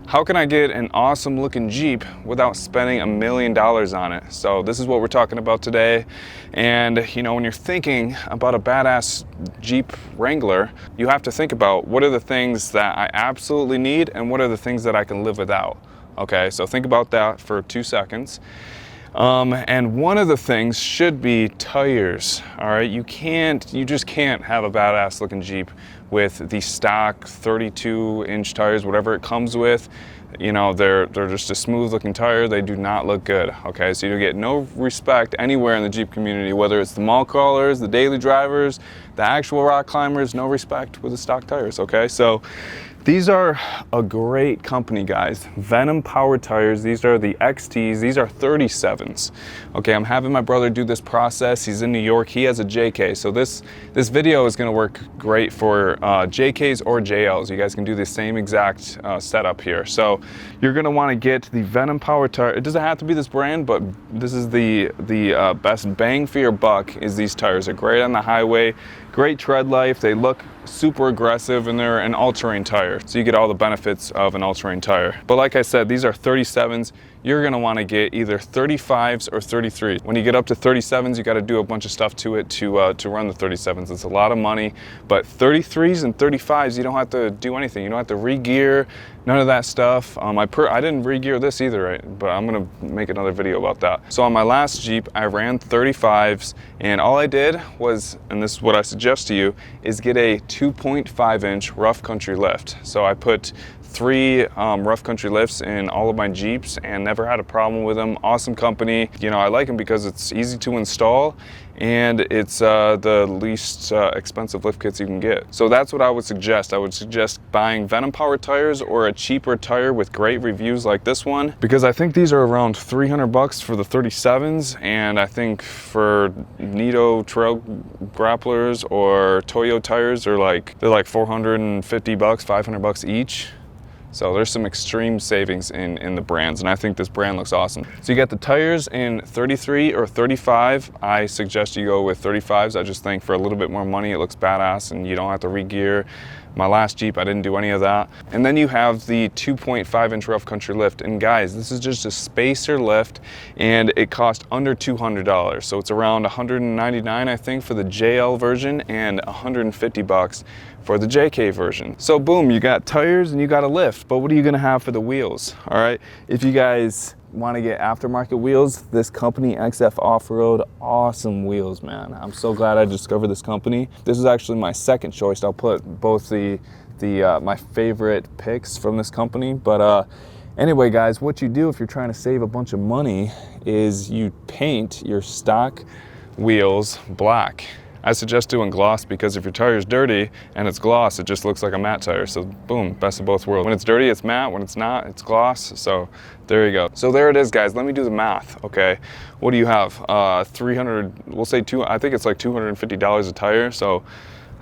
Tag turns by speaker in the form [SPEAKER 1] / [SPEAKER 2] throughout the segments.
[SPEAKER 1] how can I get an awesome looking Jeep without spending $1 million on it? So this is what we're talking about today. And you know, when you're thinking about a badass Jeep Wrangler, you have to think about what are the things that I absolutely need and what are the things that I can live without. Okay, so think about that for 2 seconds. And one of the things should be tires. All right, you just can't have a badass looking Jeep with the stock 32-inch tires, whatever it comes with. You know, they're just a smooth looking tire. They do not look good. Okay, so you get no respect anywhere in the Jeep community, whether it's the mall crawlers, the daily drivers, the actual rock climbers, no respect with the stock tires. Okay, so these are a great company, guys. Venom Power Tires. These are the XTs. These are 37s. Okay, I'm having my brother do this process. He's in New York. He has a JK. So this video is going to work great for JKs or JLs. You guys can do the same exact setup here. So you're going to want to get the Venom Power Tire. It doesn't have to be this brand, but this is the best bang for your buck is these tires. They're great on the highway. Great tread life. They look super aggressive and they're an all-terrain tire. So you get all the benefits of an all-terrain tire. But like I said, these are 37s. You're gonna wanna get either 35s or 33s. When you get up to 37s, you gotta do a bunch of stuff to it to run the 37s. It's a lot of money, but 33s and 35s, you don't have to do anything. You don't have to re-gear, none of that stuff. I didn't re-gear this either, right? But I'm gonna make another video about that. So on my last Jeep, I ran 35s, and all I did was, and this is what I suggest to you, is get a 2.5-inch rough country lift. So I put 3 rough country lifts in all of my Jeeps and never had a problem with them. Awesome company. You know, I like them because it's easy to install and it's the least expensive lift kits you can get. So that's what I would suggest. I would suggest buying Venom Power tires or a cheaper tire with great reviews like this one, because I think these are around 300 bucks for the 37s, and I think for Nito trail grapplers or Toyo tires they're like 450 bucks, 500 bucks each. So there's some extreme savings in the brands, and I think this brand looks awesome. So you got the tires in 33 or 35. I suggest you go with 35s. I just think for a little bit more money, it looks badass and you don't have to re-gear. My last Jeep, I didn't do any of that. And then you have the 2.5-inch rough country lift. And guys, this is just a spacer lift and it cost under $200. So it's around $199, I think, for the JL version and 150 bucks for the JK version. So boom, you got tires and you got a lift, but what are you gonna have for the wheels? All right, if you guys want to get aftermarket wheels, this company, XF Off-Road, awesome wheels, man. I'm so glad I discovered this company. This is actually my second choice. I'll put both my favorite picks from this company, but anyway, guys, what you do if you're trying to save a bunch of money is you paint your stock wheels black. I suggest doing gloss because if your tire is dirty and it's gloss, it just looks like a matte tire. So boom, best of both worlds. When it's dirty, it's matte. When it's not, it's gloss. So there you go. So there it is, guys. Let me do the math, okay? What do you have? 300, we'll say I think it's like $250 a tire. So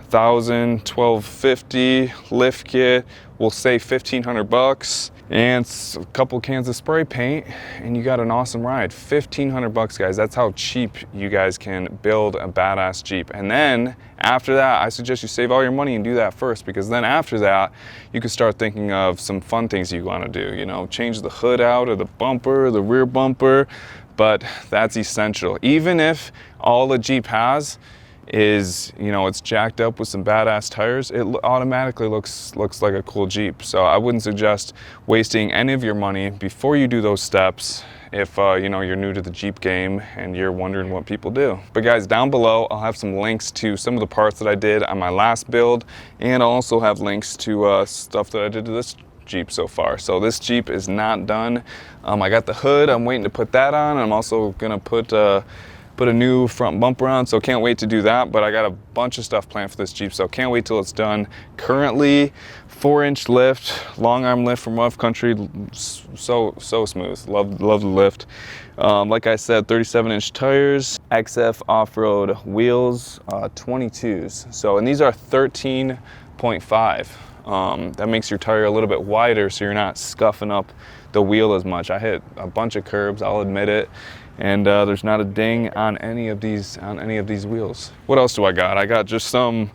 [SPEAKER 1] 1,000, 1,250 lift kit. We'll say 1,500 bucks. And a couple cans of spray paint and you got an awesome ride. 1,500 bucks, guys. That's how cheap you guys can build a badass Jeep. And then after that, I suggest you save all your money and do that first, because then after that, you can start thinking of some fun things you want to do. You know, change the hood out or the bumper, the rear bumper, but that's essential. Even if all a Jeep has is, you know, it's jacked up with some badass tires, it automatically looks like a cool Jeep. So I wouldn't suggest wasting any of your money before you do those steps if you know, you're new to the Jeep game and you're wondering what people do. But guys, down below I'll have some links to some of the parts that I did on my last build, and I'll also have links to stuff that I did to this Jeep so far. So this Jeep is not done. I got the hood, I'm waiting to put that on. I'm also gonna put a new front bumper on, so can't wait to do that. But I got a bunch of stuff planned for this Jeep, so can't wait till it's done. Currently 4-inch lift, long arm lift from rough country, so smooth. Love the lift. Like I said, 37-inch tires, XF Off-Road wheels, 22s. So, and these are 13.5. That makes your tire a little bit wider, so you're not scuffing up the wheel as much. I hit a bunch of curbs, I'll admit it, and there's not a ding on any of these wheels. What else do I got? I got just some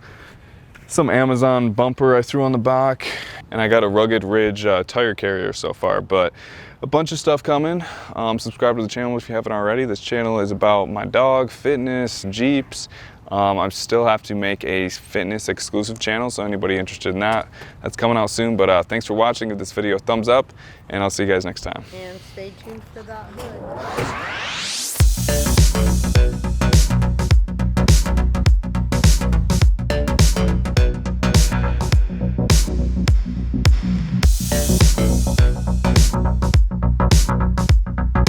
[SPEAKER 1] some Amazon bumper I threw on the back, and I got a Rugged Ridge tire carrier so far, but a bunch of stuff coming. Subscribe to the channel if you haven't already. This channel is about my dog, fitness, Jeeps. I still have to make a fitness exclusive channel, so anybody interested in that, that's coming out soon. But thanks for watching. Give this video a thumbs up, and I'll see you guys next time.
[SPEAKER 2] And stay tuned for that hood.